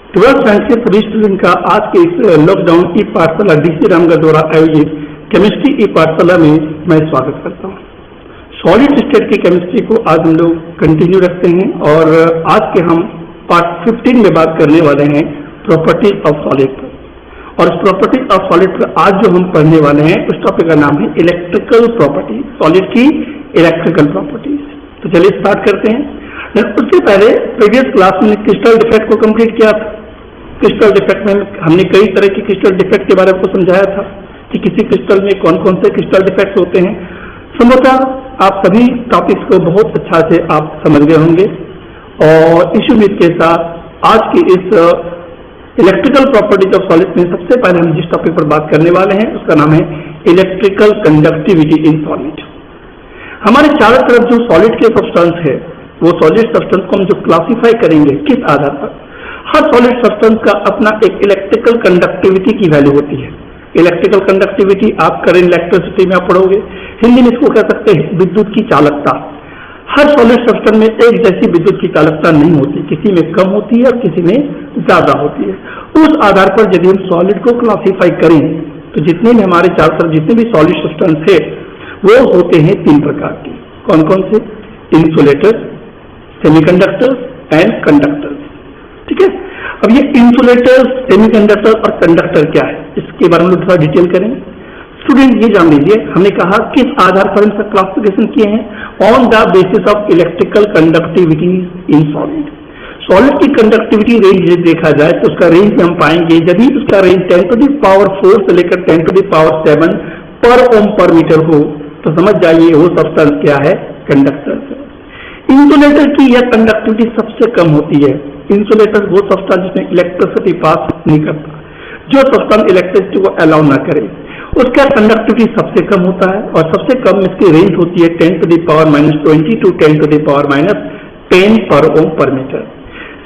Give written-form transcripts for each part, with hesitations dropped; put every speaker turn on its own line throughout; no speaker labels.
Twelfth science के सभी student का आज के इस लॉकडाउन ई पाठशाला डीसी रामगढ़ द्वारा आयोजित केमिस्ट्री ई पाठशाला में मैं स्वागत करता हूँ। सॉलिड स्टेट की केमिस्ट्री को आज हम लोग कंटिन्यू रखते हैं और आज के हम पार्ट 15 में बात करने वाले हैं प्रॉपर्टीज ऑफ सॉलिड पर। और इस प्रॉपर्टीज ऑफ सॉलिड पर आज जो हम पढ़ने वाले हैं उस टॉपिक का नाम है इलेक्ट्रिकल प्रॉपर्टीज, सॉलिड की इलेक्ट्रिकल प्रॉपर्टीज। तो चलिए स्टार्ट करते हैं। उससे पहले प्रीवियस क्लास में क्रिस्टल डिफेक्ट को कंप्लीट किया था। क्रिस्टल डिफेक्ट में हमने कई तरह के क्रिस्टल डिफेक्ट के बारे में समझाया था कि किसी क्रिस्टल में कौन कौन से क्रिस्टल डिफेक्ट होते हैं। संभवतः आप सभी टॉपिक्स को बहुत अच्छा से आप समझ गए होंगे और इस उम्मीद के साथ आज की इस इलेक्ट्रिकल प्रॉपर्टीज ऑफ सॉलिड में सबसे पहले हम जिस टॉपिक पर बात करने वाले हैं उसका नाम है इलेक्ट्रिकल कंडक्टिविटी इन सॉलिड। हमारे चारों तरफ जो सॉलिड के सब्सटेंस है वो सॉलिड सब्सटेंस को हम जो क्लासिफाई करेंगे किस आधार पर, हर सॉलिड सब्सटेंस का अपना एक इलेक्ट्रिकल कंडक्टिविटी की वैल्यू होती है। इलेक्ट्रिकल कंडक्टिविटी आप करेंट इलेक्ट्रिसिटी में आप पढ़ोगे, हिंदी में इसको कह सकते हैं विद्युत की चालकता। हर सॉलिड सब्सटेंस में एक जैसी विद्युत की चालकता नहीं होती, किसी में कम होती है और किसी में ज्यादा होती है। उस आधार पर यदि हम सॉलिड को क्लासिफाई करें तो जितने भी हमारे चारों तरफ जितने भी सॉलिड सब्सटेंस है वो होते हैं तीन प्रकार के। कौन कौन से? Insulators, semiconductors and conductors. ठीक है, अब ये इंसुलेटर, सेमीकंडक्टर और कंडक्टर क्या है इसके बारे में थोड़ा डिटेल करें। स्टूडेंट ये जान लीजिए, हमने कहा किस आधार पर इनका क्लासिफिकेशन किए हैं, on the basis of electrical conductivity in solid. Solid की कंडक्टिविटी रेंज देखा जाए तो उसका रेंज हम पाएंगे यदि उसका रेंज 10⁴ से लेकर 10⁷ पर ओम पर मीटर हो तो समझ जाइए वो सब्सटेंस क्या है, कंडक्टर है। इंसुलेटर की यह कंडक्टिविटी सबसे कम होती है। इंसुलेटर वो सब्सटेंस जिसमें इलेक्ट्रिसिटी पास नहीं करता, जो सब्सटेंस इलेक्ट्रिसिटी को अलाउ ना करे उसका कंडक्टिविटी सबसे कम होता है और सबसे कम इसकी रेंज होती है 10⁻20 to 10⁻10 पर ओम पर मीटर।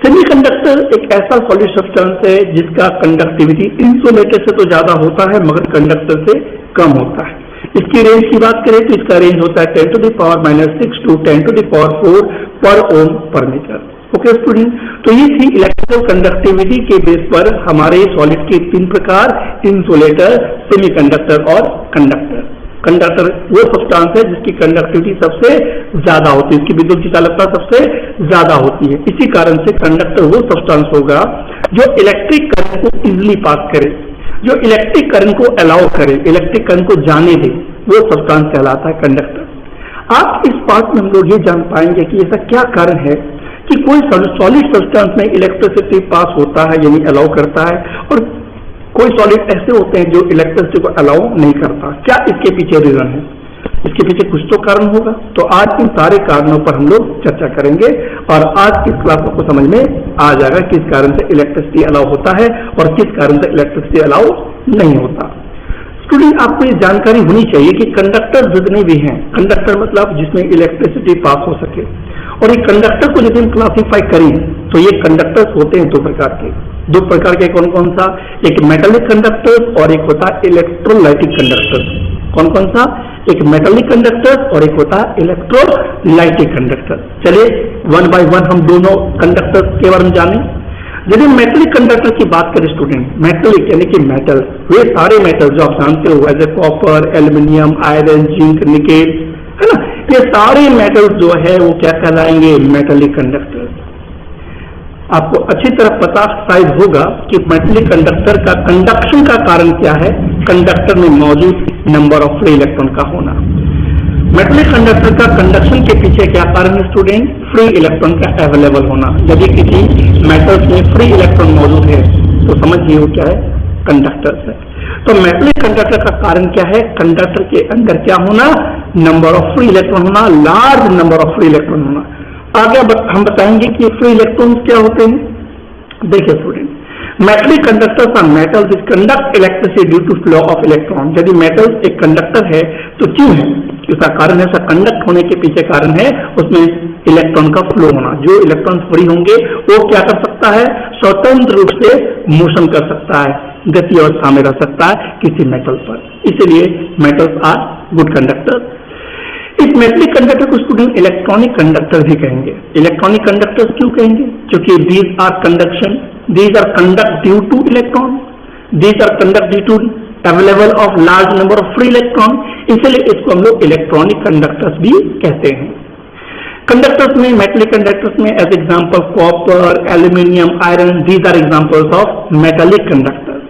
सेमीकंडक्टर एक ऐसा सॉलिड सब्सटेंस है जिसका कंडक्टिविटी इंसुलेटर से तो ज्यादा होता है मगर कंडक्टर से कम होता है। इसकी रेंज की बात करें तो इसका रेंज होता है 10⁻6 to 10⁴ पर ओम पर मीटर। ओके स्टूडेंट, तो ये थी इलेक्ट्रिकल कंडक्टिविटी के बेस पर हमारे सॉलिड के तीन प्रकार, इंसुलेटर, सेमीकंडक्टर और कंडक्टर। कंडक्टर वो सब्सटेंस है जिसकी कंडक्टिविटी सबसे ज्यादा होती है, इसकी विद्युत की चालकता सबसे ज्यादा होती है। इसी कारण से कंडक्टर वो सब्सटेंस होगा जो इलेक्ट्रिक करंट को इजिली पास करे, जो इलेक्ट्रिक करंट को अलाउ करे, इलेक्ट्रिक करंट को जाने दे, वो सब्सटेंस कहलाता है कंडक्टर। आप इस पार्ट में हम लोग ये जान पाएंगे कि ऐसा क्या कारण है कि कोई सॉलिड सब्सटेंस में इलेक्ट्रिसिटी पास होता है यानी अलाउ करता है और कोई सॉलिड ऐसे होते हैं जो इलेक्ट्रिसिटी को अलाउ नहीं करता। क्या इसके पीछे रीजन है? इसके पीछे कुछ तो कारण होगा। तो आज इन सारे कारणों पर हम लोग चर्चा करेंगे और आज की क्लास को समझ में आ जाएगा किस कारण से इलेक्ट्रिसिटी अलाउ होता है और किस कारण से इलेक्ट्रिसिटी अलाउ नहीं होता। स्टूडेंट, आपको ये जानकारी होनी चाहिए कि कंडक्टर जितने भी हैं, कंडक्टर मतलब जिसमें इलेक्ट्रिसिटी पास हो सके, और ये कंडक्टर को यदि हम क्लासिफाई करें तो ये कंडक्टर्स होते हैं दो प्रकार के। दो प्रकार के कौन कौन सा? एक मेटालिक कंडक्टर्स और एक होता है इलेक्ट्रोलाइटिक कंडक्टर्स। कौन कौन सा? एक मेटालिक कंडक्टर्स और एक होता है इलेक्ट्रोलाइटिक कंडक्टर। चलिए वन बाय वन हम दोनों कंडक्टर्स के बारे में जानें। यदि मेटलिक कंडक्टर की बात करें स्टूडेंट, मेटलिक यानी कि मेटल, वे सारे मेटल जो आप जानते हो जैसे copper, aluminium, iron, zinc, nickel, है ना, ये सारे मेटल्स जो है वो क्या कहलाएंगे, मेटलिक कंडक्टर। आपको अच्छी तरह पता शायद होगा कि मेटलिक कंडक्टर का कंडक्शन का कारण क्या है, कंडक्टर में मौजूद नंबर ऑफ फ्री इलेक्ट्रॉन का होना। मेटलिक कंडक्टर का कंडक्शन के पीछे क्या कारण है स्टूडेंट? फ्री इलेक्ट्रॉन का अवेलेबल होना। यदि किसी मेटल्स में फ्री इलेक्ट्रॉन मौजूद है तो समझिए वो क्या है, कंडक्टर है। तो मेटलिक कंडक्टर का कारण क्या है? कंडक्टर के अंदर क्या होना, नंबर ऑफ फ्री इलेक्ट्रॉन होना, large number of free electron होना। आगे हम बताएंगे कि फ्री इलेक्ट्रॉन क्या होते हैं। देखिए student, metallic conductors are metals which conduct electricity due to flow of electron. यदि मेटल एक कंडक्टर है तो क्यों है? उसका कारण है, उसका कंडक्ट होने के पीछे कारण है उसमें इलेक्ट्रॉन का फ्लो होना। जो इलेक्ट्रॉन फ्री होंगे वो क्या कर सकता है, स्वतंत्र रूप से मोशन कर सकता है, गति अवस्था में रह सकता है किसी मेटल पर। इसीलिए मेटल्स आर गुड कंडक्टर। इस मेटलिक कंडक्टर को स्टूडेंट इलेक्ट्रॉनिक कंडक्टर भी कहेंगे। इलेक्ट्रॉनिक कंडक्टर्स क्यों कहेंगे? क्योंकि these are conduction These are conduct due to electron. These are conduct due to available of large number of free electron. इसलिए इसको हम लोग इलेक्ट्रॉनिक कंडक्टर्स भी कहते हैं। कंडक्टर्स में, मेटलिक कंडक्टर्स में as example copper, aluminium, iron, these are examples of metallic conductors.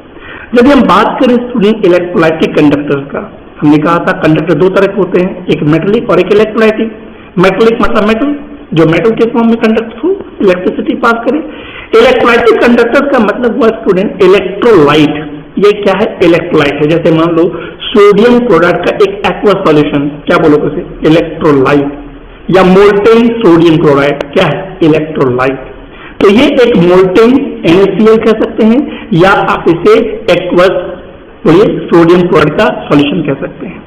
जब हम बात करें स्टूडेंट इलेक्ट्रोलाइटिक कंडक्टर्स का, हमने कहा था कंडक्टर दो तरह के होते हैं, एक मेटलिक और एक इलेक्ट्रोलाइटिक। मेटलिक मतलब मेटल, जो मेटल के फॉर्म में कंडक्ट थ्रू इलेक्ट्रिसिटी पास करे। इलेक्ट्रोलाइटिक कंडक्टर का मतलब हुआ स्टूडेंट इलेक्ट्रोलाइट। ये क्या है? इलेक्ट्रोलाइट है। जैसे मान लो सोडियम क्लोराइड का एक एक्वा सॉल्यूशन, क्या बोलोगे उसे? इलेक्ट्रोलाइट। या मोल्टेन सोडियम क्लोराइड, क्या है? इलेक्ट्रोलाइट। तो ये एक मोल्टेन NaCl कह सकते हैं, या आप इसे एक्वस बोलिए सोडियम क्लोराइड का सॉल्यूशन कह सकते हैं।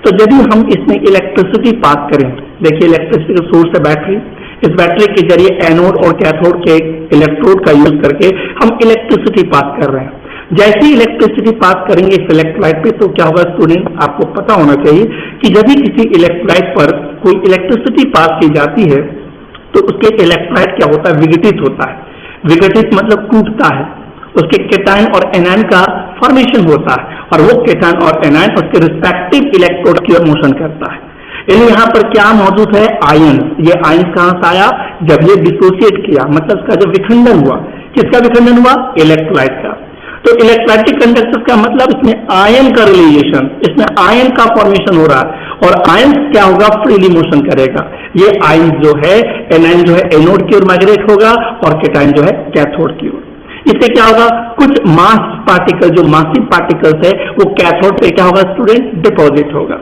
तो यदि हम इसमें इलेक्ट्रिसिटी पास करें, देखिए इलेक्ट्रिसिटी का सोर्स है बैटरी, इस बैटरी के जरिए एनोड और कैथोड के इलेक्ट्रोड का यूज करके हम इलेक्ट्रिसिटी पास कर रहे हैं। जैसे ही इलेक्ट्रिसिटी पास करेंगे इस इलेक्ट्रोलाइट पे, तो क्या होगा स्टूडेंट? आपको पता होना चाहिए कि जब भी किसी इलेक्ट्रोलाइट पर कोई इलेक्ट्रिसिटी पास की जाती है तो उसके इलेक्ट्रोलाइट क्या होता है? विघटित होता है। विघटित मतलब टूटता है, उसके केटायन और एनायन का फॉर्मेशन होता है, और वो केटायन और एनायन उसके रिस्पेक्टिव इलेक्ट्रोड की ओर मोशन करता है। यानी यहाँ पर क्या मौजूद है? आयन। ये आयन कहां से आया? जब ये डिसोसिएट किया, मतलब इसका जब विखंडन हुआ। किसका विखंडन हुआ? इलेक्ट्रोलाइट का। तो इलेक्ट्रोलाइटिक कंडक्टर का मतलब इसमें आयन का रिलीजेशन, इसमें आयन का फॉर्मेशन हो रहा है, और आयन क्या होगा? फ्रीली मोशन करेगा। ये आयन जो है, एनायन जो है एनोड की ओर माइग्रेट होगा, और केटायन जो है कैथोड की ओर। इससे क्या होगा? कुछ मास पार्टिकल, जो मासिव पार्टिकल्स है, वो कैथोड पे क्या होगा स्टूडेंट? डिपॉजिट होगा।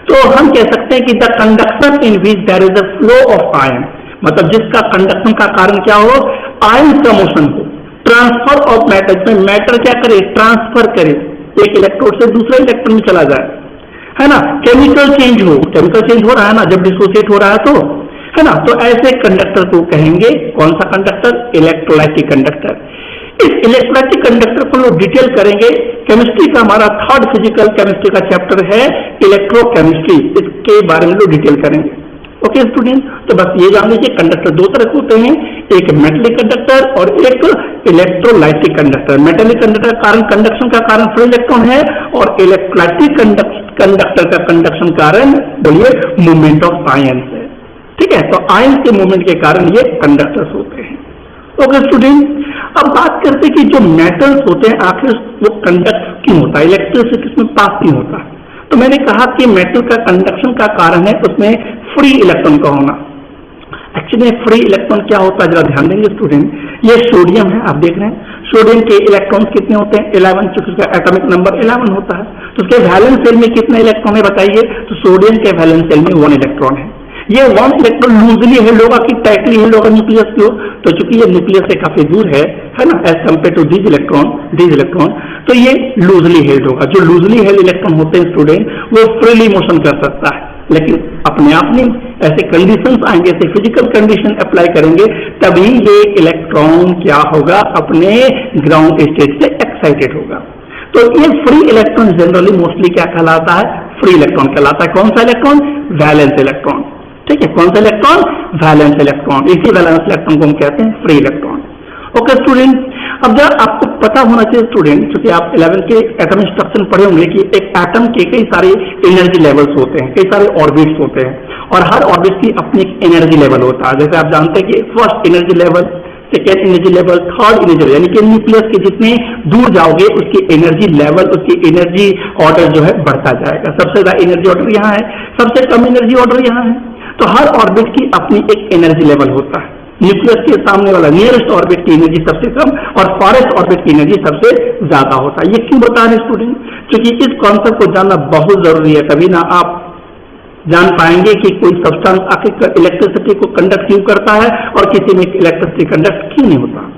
तो हम कह सकते हैं कि the conduction in which there is a flow of ion, मतलब जिसका कंडक्शन का कारण क्या हो? आयन का मोशन हो। ट्रांसफर ऑफ मैटर, में मैटर क्या करे? ट्रांसफर करे, एक इलेक्ट्रोड से दूसरे इलेक्ट्रॉन में चला जाए, है ना। केमिकल चेंज हो, केमिकल चेंज हो रहा है ना जब डिसोसिएट हो रहा है, तो है ना। तो ऐसे कंडक्टर को कहेंगे कौन सा कंडक्टर? Electrolytic conductor. इस इलेक्ट्रोलाइटिक कंडक्टर को लोग डिटेल करेंगे। केमिस्ट्री का हमारा थर्ड फिजिकल केमिस्ट्री का चैप्टर है इलेक्ट्रोकेमिस्ट्री, इसके बारे में लोग डिटेल करेंगे। ओके स्टूडेंट, तो बस ये जान लीजिए कंडक्टर दो तरह के होते हैं, एक मेटलिक कंडक्टर और एक इलेक्ट्रोलाइटिक कंडक्टर। मेटलिक कंडक्टर का कारण, कंडक्शन का कारण फ्री इलेक्ट्रॉन है, और इलेक्ट्रोलाइटिक कंडक्टर का कंडक्शन कारण बोलिए मूवमेंट ऑफ आयन है। ठीक है, तो आयन के मूवमेंट के कारण ये कंडक्टर्स होते हैं। ओके स्टूडेंट, अब बात करते हैं कि जो मेटल्स होते हैं आखिर वो कंडक्ट क्यों होता है, इलेक्ट्रिसिटी इसमें पास क्यों होता है। तो मैंने कहा कि मेटल का कंडक्शन का कारण है उसमें फ्री इलेक्ट्रॉन का होना। एक्चुअली फ्री इलेक्ट्रॉन क्या होता है जरा ध्यान देंगे स्टूडेंट। ये सोडियम है, आप देख रहे हैं सोडियम के इलेक्ट्रॉन्स कितने होते हैं? 11, क्योंकि उसका एटॉमिक नंबर 11 होता है। तो उसके वैलेंस शेल में कितने इलेक्ट्रॉन है बताइए? तो सोडियम के वैलेंस शेल में 1 इलेक्ट्रॉन है। ये 1 इलेक्ट्रॉन लूजली हेल्ड होगा कि टाइटली हेल्ड होगा न्यूक्लियस की ओर? तो चूंकि ये न्यूक्लियस से काफी दूर है ना, as compare to these electron, तो ये लूजली हेल्ड होगा। जो लूजली हेल्ड इलेक्ट्रॉन होते हैं स्टूडेंट, वो फ्रीली मोशन कर सकता है, लेकिन अपने आप नहीं। ऐसे कंडीशंस आएंगे, ऐसे फिजिकल कंडीशन अप्लाई करेंगे, तभी ये इलेक्ट्रॉन क्या होगा? अपने ग्राउंड स्टेट से एक्साइटेड होगा। तो ये फ्री इलेक्ट्रॉन जनरली मोस्टली क्या कहलाता है? फ्री इलेक्ट्रॉन कहलाता है। कौन सा इलेक्ट्रॉन? Valence electron. ठीक है, कौन सा इलेक्ट्रॉन? Valence electron. इसी वैलेंस इलेक्ट्रॉन को हम कहते हैं फ्री इलेक्ट्रॉन। ओके स्टूडेंट, अब जब आपको पता होना चाहिए स्टूडेंट, क्योंकि आप 11 के एटॉमिक स्ट्रक्चर पढ़े होंगे कि एक एटम के कई सारे एनर्जी लेवल्स होते हैं, कई सारे ऑर्बिट्स होते हैं, और हर ऑर्बिट की अपनी एक एनर्जी लेवल होता है। जैसे आप जानते हैं कि first energy level, second energy level, third energy level, यानी कि न्यूक्लियस के जितने दूर जाओगे उसकी एनर्जी लेवल, उसकी एनर्जी ऑर्डर जो है बढ़ता जाएगा। सबसे ज्यादा एनर्जी ऑर्डर यहाँ है, सबसे कम एनर्जी ऑर्डर यहाँ है। तो हर ऑर्बिट की अपनी एक एनर्जी लेवल होता है। न्यूक्लियस के सामने वाला नियरेस्ट ऑर्बिट की एनर्जी सबसे कम, और फॉरेस्ट ऑर्बिट की एनर्जी सबसे ज्यादा होता है। ये क्यों बता रहे स्टूडेंट? क्योंकि इस कॉन्सेप्ट को जानना बहुत जरूरी है, तभी ना आप जान पाएंगे कि कोई सब्सटेंस आखिर इलेक्ट्रिसिटी को कंडक्ट क्यों करता है और किसी में इलेक्ट्रिसिटी कंडक्ट क्यों नहीं होता।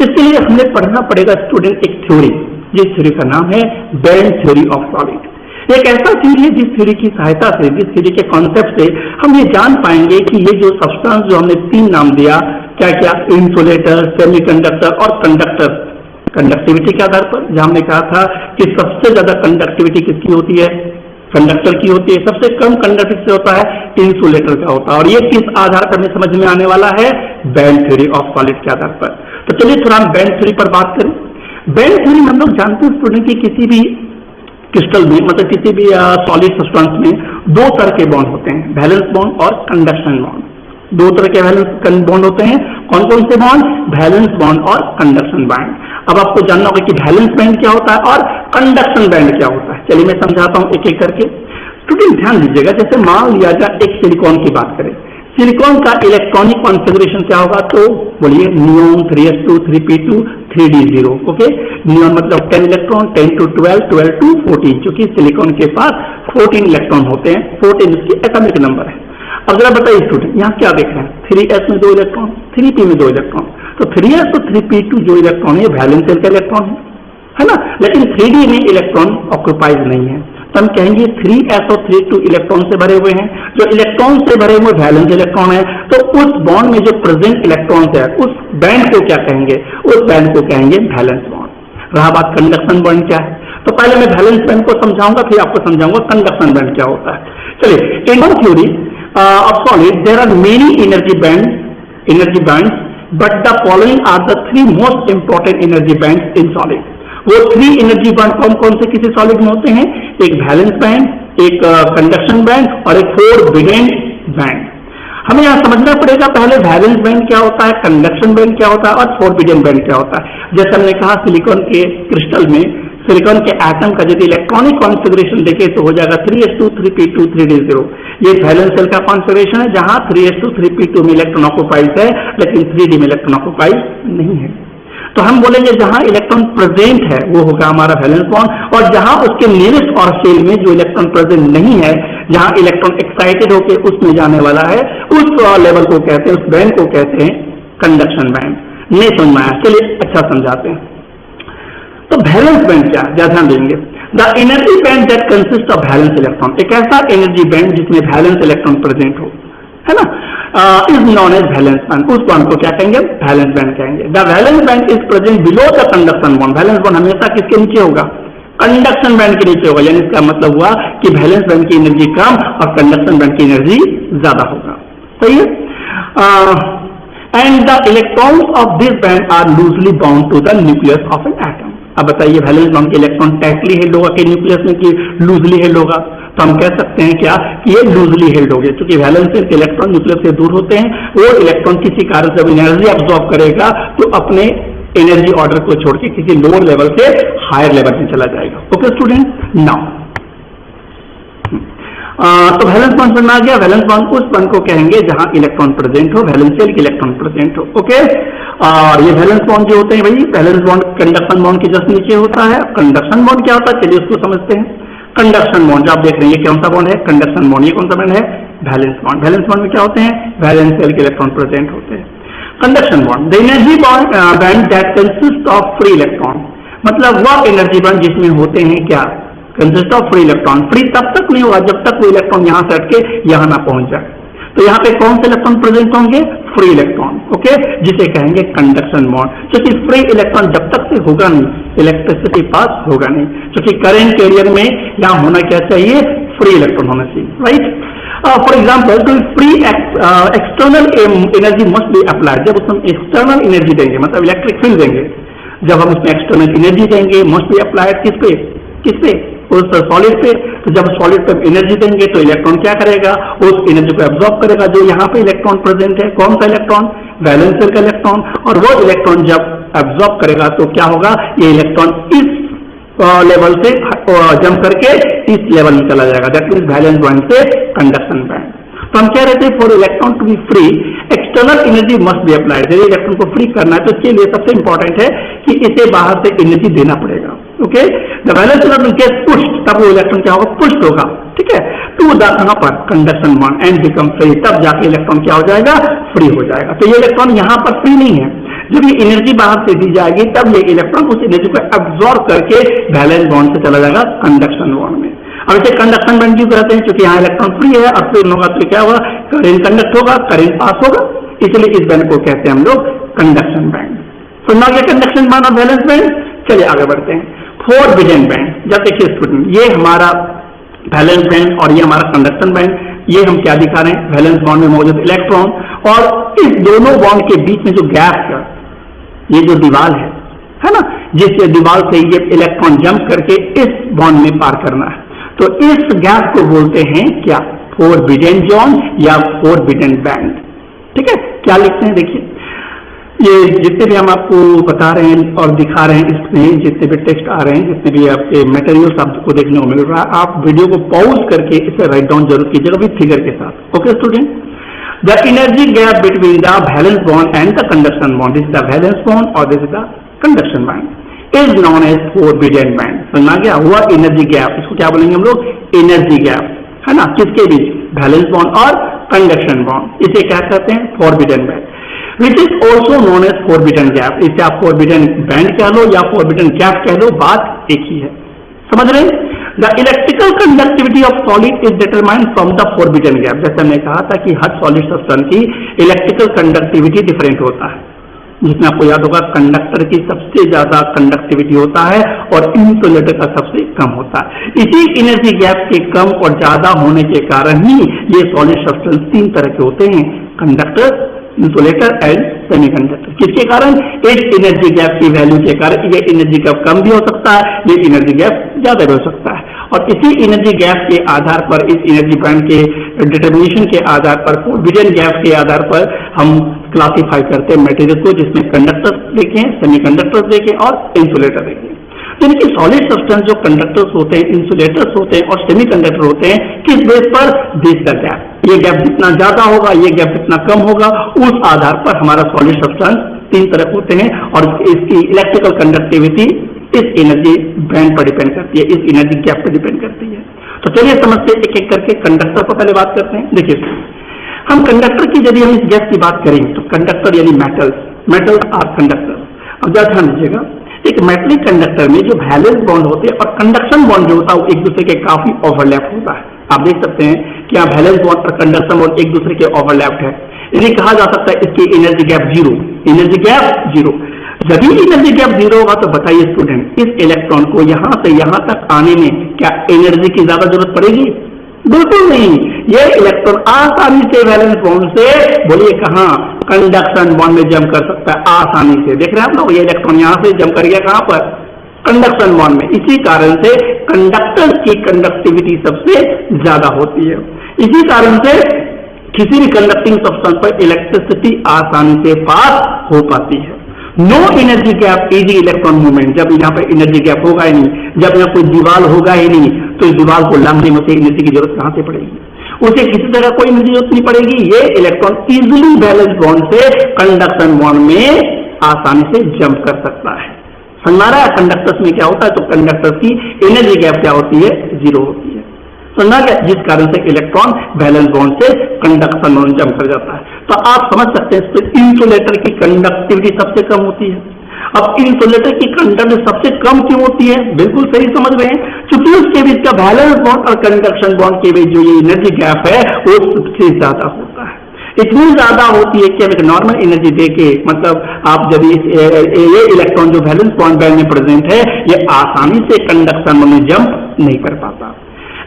इसके लिए हमें पढ़ना पड़ेगा स्टूडेंट एक थ्योरी, जिस थ्योरी का नाम है बैंड थ्योरी ऑफ सॉलिड। एक ऐसा थ्योरी है जिस थ्योरी की सहायता से, जिस थ्योरी के कॉन्सेप्ट से हम ये जान पाएंगे कि ये जो सब्सटेंस जो हमने 3 नाम दिया, क्या क्या? इंसुलेटर, सेमीकंडक्टर और कंडक्टर। कंडक्टिविटी के आधार पर, जहां हमने कहा था कि सबसे ज्यादा कंडक्टिविटी किसकी होती है? कंडक्टर की होती है, सबसे कम कंडक्टर से होता है इंसुलेटर का होता है। और ये किस आधार पर हमें समझ में आने वाला है? बैंड थ्योरी ऑफ सॉलिड के आधार पर। तो चलिए थोड़ा हम बैंड थ्योरी पर बात करें। बैंड थ्योरी में हम लोग जानते हैं स्टूडेंट की किसी भी क्रिस्टल में, मतलब किसी भी सॉलिड सब्सटेंस में दो तरह के बॉन्ड होते हैं, वैलेंस बॉन्ड और कंडक्शन बॉन्ड। दो तरह के वैलेंस बॉन्ड होते हैं। कौन कौन से बॉन्ड? वैलेंस बॉन्ड और कंडक्शन बॉन्ड। अब आपको जानना होगा कि वैलेंस बैंड क्या होता है और कंडक्शन बैंड क्या होता है। चलिए मैं समझाता हूं एक एक करके। स्टूडेंट ध्यान दीजिएगा, जैसे मान लिया जाए एक सिलिकॉन की बात करें, सिलिकॉन का इलेक्ट्रॉनिक कॉन्फ़िगरेशन क्या होगा? तो बोलिए neon 3s2 3p2 3d0। Okay, neon मतलब 10 इलेक्ट्रॉन, 10 to 12, 12 to 14, क्योंकि सिलिकॉन के पास 14 इलेक्ट्रॉन होते हैं, 14 उसकी एटॉमिक नंबर है। अब जरा बताइए स्टूडेंट, यहाँ क्या देख रहे हैं? 3s में 2 इलेक्ट्रॉन, 3p में 2 इलेक्ट्रॉन, तो 3s और 3p2 जो इलेक्ट्रॉन है वैलेंस शेल का इलेक्ट्रॉन है ना, लेकिन 3d में इलेक्ट्रॉन ऑक्यूपाइज नहीं है, तो हम कहेंगे 3s और 3p2 इलेक्ट्रॉन से भरे हुए हैं। जो इलेक्ट्रॉन से भरे हुए वैलेंस इलेक्ट्रॉन है, तो उस बॉन्ड में जो प्रेजेंट इलेक्ट्रॉन है उस बैंड को क्या कहेंगे? उस बैंड को कहेंगे वैलेंस बॉन्ड। रहा बात कंडक्शन बॉन्ड क्या है, तो पहले मैं वैलेंस बैंड को समझाऊंगा, फिर आपको समझाऊंगा कंडक्शन बैंड क्या होता है। चलिए, in theory of solid there are many energy bands, but the following are the 3 most important energy bands in solid। वो 3 एनर्जी बैंड कौन से किसी सॉलिड में होते हैं? एक वैलेंस बैंड, एक कंडक्शन बैंड और एक फोरबिडेन बैंड। हमें यहाँ समझना पड़ेगा पहले वैलेंस बैंड क्या होता है, कंडक्शन बैंड क्या होता है और फोरबिडेन बैंड क्या होता है। जैसे हमने कहा सिलिकॉन के क्रिस्टल में, सिलिकॉन के एटम का यदि इलेक्ट्रॉनिक कॉन्फ़िगरेशन देखें तो हो जाएगा 3s2 3p2 3d0। ये वैलेंस शेल का कॉन्फ़िगरेशन है, जहां 3s2 3p2 में इलेक्ट्रॉन ऑक्यूपाइज है, लेकिन 3d में इलेक्ट्रॉन ऑक्यूपाइज नहीं है। तो हम बोलेंगे जहां इलेक्ट्रॉन प्रेजेंट है वो होगा हमारा वैलेंस बॉन्ड, और जहां उसके नियरेस्ट और शेल में जो इलेक्ट्रॉन प्रेजेंट नहीं है, जहां इलेक्ट्रॉन एक्साइटेड होकर उसमें जाने वाला है, उस लेवल को कहते हैं, उस बैंड को कहते हैं कंडक्शन बैंड। नहीं समझ में आया? चलिए अच्छा समझाते हैं। तो वैलेंस बैंड क्या है, ध्यान देंगे। The energy band that consist of valence electron, एक ऐसा एनर्जी बैंड जिसमें वैलेंस इलेक्ट्रॉन प्रेजेंट हो, है ना, is known as valence band. उस बॉन्ड को क्या कहेंगे? वैलेंस बैंड कहेंगे। The valence band is present below the conduction bond. Valence band हमेशा किसके नीचे होगा? कंडक्शन बैंड के नीचे होगा। यानी इसका मतलब हुआ कि वैलेंस बैंड की एनर्जी कम और कंडक्शन बैंड की एनर्जी ज्यादा होगा। सही है। And the electrons of this band are loosely bound to the nucleus of an atom. अब बताइए वैलेंस बॉन्ड के इलेक्ट्रॉन टाइटली हेल्ड होगा कि न्यूक्लियस में कि लूजली हेल्ड होगा? तो हम कह सकते हैं क्या कि ये लूजली हेल्ड हो गया, क्योंकि वैलेंस शेल के इलेक्ट्रॉन न्यूक्लियस से दूर होते हैं। वो इलेक्ट्रॉन किसी कारण से एनर्जी अब्सॉर्ब करेगा तो अपने एनर्जी ऑर्डर को छोड़ के किसी लोअर लेवल से हायर लेवल में चला जाएगा। ओके स्टूडेंट, नाउ तो वैलेंस बॉन्ड समझ में आ गया। वैलेंस बॉन्ड उस बॉन्ड को कहेंगे जहां इलेक्ट्रॉन प्रेजेंट हो, वैलेंस शेल के इलेक्ट्रॉन प्रेजेंट हो। ओके, और ये वैलेंस बॉन्ड जो होते हैं भाई, वैलेंस बॉन्ड कंडक्शन बॉन्ड के जस्ट नीचे होता है। कंडक्शन बॉन्ड क्या होता है, चलिए उसको समझते हैं। कंडक्शन बॉन्ड जो आप देख रहे हैं, ये कौन सा बॉन्ड है? Conduction bond. ये कौन सा बॉन्ड है? Valence bond. वैलेंस बॉन्ड में क्या होते हैं? वैलेंस शेल के इलेक्ट्रॉन प्रेजेंट होते हैं। Conduction bond, the energy band that consist of free electron, मतलब वह एनर्जी बैंड जिसमें होते हैं क्या? Consist of free electron. Free तब तक नहीं होगा जब तक वो इलेक्ट्रॉन यहां से हटके यहां ना पहुंच जाए। तो यहाँ पे कौन से इलेक्ट्रॉन प्रेजेंट होंगे? Free electron. ओके, जिसे कहेंगे कंडक्शन बॉन्ड। क्योंकि फ्री इलेक्ट्रॉन जब तक से होगा नहीं, इलेक्ट्रिसिटी पास होगा नहीं, क्योंकि करंट कैरियर में यहाँ होना क्या चाहिए? फ्री इलेक्ट्रॉन होना चाहिए, राइट। फॉर एग्जाम्पल, तो free external energy must be applied. जब उसमें एक्सटर्नल एनर्जी देंगे, मतलब इलेक्ट्रिक फील्ड देंगे, जब हम उसमें एक्सटर्नल एनर्जी देंगे, मस्ट बी अप्लाइड किस पे? उस सॉलिड पे। तो जब सॉलिड पे एनर्जी देंगे तो इलेक्ट्रॉन क्या करेगा? उस एनर्जी को एब्जॉर्ब करेगा जो यहाँ पे इलेक्ट्रॉन प्रेजेंट है। कौन सा इलेक्ट्रॉन? वैलेंस शेल का इलेक्ट्रॉन। और वो इलेक्ट्रॉन जब एब्जॉर्ब करेगा तो क्या होगा? ये इलेक्ट्रॉन इस लेवल से जंप करके इस लेवल में चला जाएगा, दैट मीन्स वैलेंस बैंड से कंडक्शन बैंड। तो हम कह रहे थे for electron to be free external energy must be applied. यदि इलेक्ट्रॉन को फ्री करना है तो इसके लिए सबसे इंपॉर्टेंट है कि इसे बाहर से एनर्जी देना पड़ेगा। Okay, the valence electron get pushed, तब वो इलेक्ट्रॉन क्या होगा? पुश्ड होगा, ठीक है, टू द कहां पर? Conduction bond and become free. तब जाके इलेक्ट्रॉन क्या हो जाएगा? फ्री हो जाएगा। तो ये इलेक्ट्रॉन यहां पर फ्री नहीं है। जब ये एनर्जी बाहर से दी जाएगी तब ये इलेक्ट्रॉन उस एनर्जी को एब्जॉर्ब करके वैलेंस बॉन्ड से चला जाएगा कंडक्शन बॉन्ड में। अब इसे कंडक्शन बैंड क्यों कहते हैं? क्योंकि यहाँ इलेक्ट्रॉन फ्री है और फ्री होगा तो क्या होगा? करंट कंडक्ट होगा, करंट पास होगा, इसलिए इस बैंड को कहते हैं हम लोग कंडक्शन बैंड। सुनना गया कंडक्शन बैंड और वैलेंस बैंड। चलिए आगे बढ़ते हैं। फोरबिडेन बैंड, जब देखिए स्टूडेंट, ये हमारा वैलेंस बैंड और ये हमारा कंडक्शन बैंड। ये हम क्या दिखा रहे हैं, वैलेंस बॉन्ड में मौजूद इलेक्ट्रॉन और इस दोनों बॉन्ड के बीच में जो गैप है, ये जो दीवार है ना, जिस दीवार से ये इलेक्ट्रॉन जंप करके इस बॉन्ड में पार करना है, तो इस गैप को बोलते हैं क्या, फोरबिडन जोन या फोरबिडन बैंड। ठीक है, क्या लिखते हैं देखिए, ये जितने भी हम आपको बता रहे हैं और दिखा रहे हैं, इसमें जितने भी टेक्स्ट आ रहे हैं, जितने भी आपके मटेरियल्स आपको देखने को मिल रहा है, आप वीडियो को पॉज करके इसे राइट डाउन जरूर कीजिएगा विद फिगर के साथ। Okay student, the energy gap between the valence bond and the conduction bond, this is the valence bond और this is the conduction band, is known as forbidden band. समझ गया, हुआ energy gap, इसको क्या बोलेंगे हम लोग, एनर्जी गैप, है ना, किसके बीच, वैलेंस बॉन्ड और कंडक्शन बॉन्ड, इसे क्या कहते हैं, forbidden band, which is also known as forbidden gap. इसे आप फोरबिडन बैंड कह लो या फोरबिडन गैप कह लो, बात एक ही है। समझ रहे हैं, the electrical conductivity of solid is determined from the forbidden gap. जैसे हमने कहा था कि हर सॉलिड सब्सटेंस की इलेक्ट्रिकल कंडक्टिविटी डिफरेंट होता है, जिसमें आपको याद होगा कंडक्टर की सबसे ज्यादा कंडक्टिविटी होता है और इंसुलेटर का सबसे कम होता है। इसी एनर्जी गैप के कम और ज्यादा होने के कारण ही ये सॉलिड सब्सटेंस तीन तरह के होते हैं, कंडक्टर, इंसुलेटर एंड सेमीकंडक्टर। किसके कारण, इस एनर्जी गैप की वैल्यू के कारण। ये एनर्जी गैप कम भी हो सकता है, ये एनर्जी गैप ज्यादा भी हो सकता है, और इसी एनर्जी गैप के आधार पर, इस एनर्जी बैंड के डिटर्मिनेशन के आधार पर, फोरबिडन गैप के आधार पर हम क्लासिफाई करते हैं मटेरियल को, जिसमें कंडक्टर देखें, सेमीकंडक्टर देखें और इंसुलेटर देखें। तो इनके सॉलिड सब्सटेंस जो कंडक्टर्स होते हैं, इंसुलेटर्स होते हैं और सेमीकंडक्टर होते हैं, किस बेस पर, दिस द गैप, ये गैप जितना ज्यादा होगा, ये गैप जितना कम होगा, उस आधार पर हमारा सॉलिड सब्सटेंस तीन तरह होते हैं और इसकी इलेक्ट्रिकल कंडक्टिविटी इस एनर्जी बैंड पर डिपेंड करती है, इस एनर्जी गैप पर डिपेंड करती है। तो चलिए समझते एक एक करके कंडक्टर पर पहले बात करते हैं। देखिए, हम कंडक्टर की यदि हम इस गैप की बात करें तो कंडक्टर यानी मेटल्स आर कंडक्टर। अब ज्यादा ध्यान दीजिएगा, एक मेटलिक कंडक्टर में जो वैलेंस बॉन्ड होते हैं और कंडक्शन बॉन्ड जो होता है वो एक दूसरे के काफी ओवरलैप होता है। आप देख सकते हैं कि यहाँ वैलेंस बॉन्ड और कंडक्शन बॉन्ड एक दूसरे के ओवरलैप है, इन्हें कहा जा सकता है इसकी energy gap zero, energy gap zero. जब एनर्जी गैप जीरो होगा तो बताइए स्टूडेंट, इस इलेक्ट्रॉन को यहां से यहां तक आने में क्या एनर्जी की ज्यादा जरूरत पड़ेगी, बिल्कुल नहीं। ये इलेक्ट्रॉन आसानी से वैलेंस बॉन्ड से, बोलिए कहां, कंडक्शन बॉन्ड में जंप कर सकता है आसानी से। देख रहे हैं आप लोग, ये इलेक्ट्रॉन यहां से जंप कर गया कहां पर, कंडक्शन बॉन्ड में। इसी कारण से कंडक्टर की कंडक्टिविटी सबसे ज्यादा होती है। इसी कारण से किसी भी कंडक्टिंग सब्सटेंस पर इलेक्ट्रिसिटी आसानी से पास हो पाती है। No energy gap, easy electron movement. जब यहाँ पर एनर्जी गैप होगा ही नहीं, जब यहाँ कोई दीवार होगा ही नहीं, तो इस दीवार को लांघने में उसे एनर्जी की जरूरत कहां से पड़ेगी, उसे किसी तरह कोई एनर्जी जरूरत नहीं पड़ेगी। ये इलेक्ट्रॉन इजिली वैलेंस बॉन्ड से कंडक्शन बॉन्ड में आसानी से जंप कर सकता है। समझ रहा है, कंडक्टर्स में क्या होता है, तो कंडक्टर्स की एनर्जी गैप क्या होती है, जीरो होती है। समझा गया, जिस कारण से इलेक्ट्रॉन वैलेंस बॉन्ड से कंडक्शन बॉन्ड जंप कर जाता है। तो आप समझ सकते हैं इंसुलेटर की कंडक्टिविटी सबसे कम होती है। अब इंसुलेटर की कंडक्टिविटी सबसे कम क्यों होती है, बिल्कुल सही समझ रहे हैं, क्योंकि उसके बीच का वैलेंस बॉन्ड और कंडक्शन बॉन्ड के बीच जो ये एनर्जी गैप है वो सबसे ज्यादा होता है। इतनी ज्यादा होती है कि हम एक नॉर्मल एनर्जी देके, मतलब आप जब ये इलेक्ट्रॉन जो वैलेंस बॉन्ड बैंड में प्रेजेंट है, ये आसानी से कंडक्शन में जंप नहीं कर पाता।